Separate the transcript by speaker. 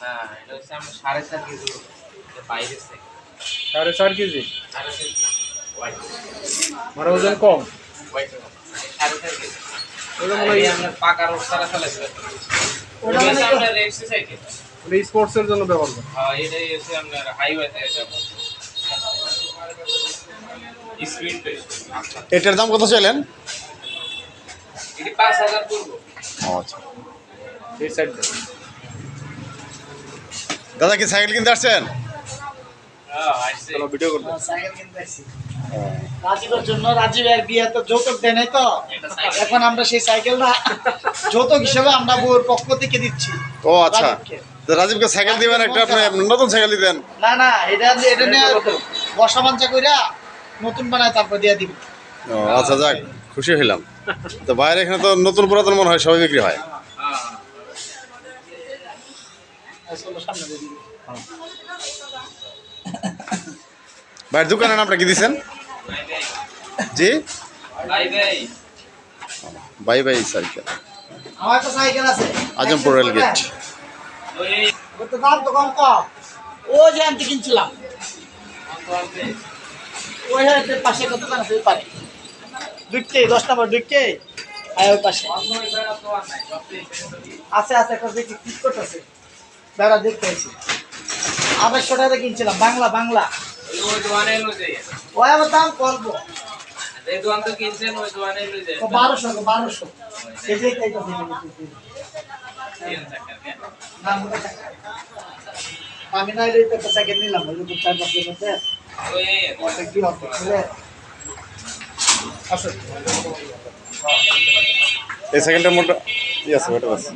Speaker 1: না এটা হচ্ছে আমরা 4.5 কেজি বাইরে থেকে
Speaker 2: 4.5 কেজি
Speaker 1: 4.5 কেজি হোয়াইট
Speaker 2: মানে ওজন কম।
Speaker 1: হোয়াইট 4.5 কেজি
Speaker 2: ওটা
Speaker 1: আর
Speaker 2: মনে
Speaker 1: এই
Speaker 2: হয়
Speaker 1: আমরা পাকা রোড ছাড়া চালাইছি
Speaker 2: ওটা
Speaker 1: ওটা
Speaker 2: মানে
Speaker 1: আমরা রেক্সি সাইকেল
Speaker 2: স্পোর্টসের জন্য ব্যবহার করে।
Speaker 1: হ্যাঁ এটাই হচ্ছে আপনার হাইওয়েতে যাব স্পিড বেশি
Speaker 3: এটার দাম কত চাইলেন?
Speaker 1: এটি 5,000 পড়বো
Speaker 3: আচ্ছা,
Speaker 2: এই সাইড
Speaker 3: দাদা কি সাইকেল কিনতে আসছেন?
Speaker 1: হ্যাঁ আইছে
Speaker 2: চলো ভিডিও করতে।
Speaker 4: সাইকেল কিনতে আসছি রাজীবের জন্য। রাজীবের বিয়ে তো যৌতুক দেয় নাই তো, এখন আমরা সেই সাইকেলটা যৌতুক হিসেবে আমরা বউর পক্ষ থেকে দিচ্ছি।
Speaker 3: ও আচ্ছা,
Speaker 4: রাজীবকে।
Speaker 3: তো রাজীবকে সাইকেল দিবেন, একটা আপনি নতুন সাইকেল দিতেন।
Speaker 4: না না, এটা নিয়ে বসা বাঞ্চা কইরা নতুন বানায় তারপর দিয়ে দিবি।
Speaker 3: ও আচ্ছা, যাক খুশি হইলাম। তো বাইরে এখানে তো নতুন পুরাতন মনে হয় সবাই বিক্রি হয়।
Speaker 1: হ্যাঁ
Speaker 4: আসলে সামনে দিয়ে দিবি।
Speaker 3: ভাইয়ের দোকানের নামটা কি দিচ্ছেন? জি,
Speaker 1: ভাই ভাই
Speaker 3: বাই বাই সাইকেল,
Speaker 4: আমার একটা সাইকেল আছে
Speaker 3: আজমপুর রেল গেট।
Speaker 1: ওই
Speaker 4: ওর তো দাম তো কম। ও যে আমি কিনছিলাম ওই হয়তো পাশে কত দোকান আছে ওই পারে ঢুকতে 10 নম্বর ঢুকতে ওই পাশে আছে আছে একটা দেখি ঠিক করতেছে বেড়া দেখতে আছি। 250 টাকা কিনছিলাম বাংলা বাংলা।
Speaker 1: ওই দোকানে লই যাই
Speaker 4: ওই আবার দাম করবো
Speaker 1: এই দোকান তো কিনছেন ওই দোকানে লই যাই
Speaker 4: 1200 এটাই তাই তো দাম ওটা টাকা। আমি না এলে তো একটা সাইকেল নিলাম ওই 4-5 দিনের মধ্যে
Speaker 1: ওই
Speaker 4: ওটা কি হবে
Speaker 2: আচ্ছা
Speaker 3: এই সাইকেলটার মোটা ই আছে, ওটা আছে।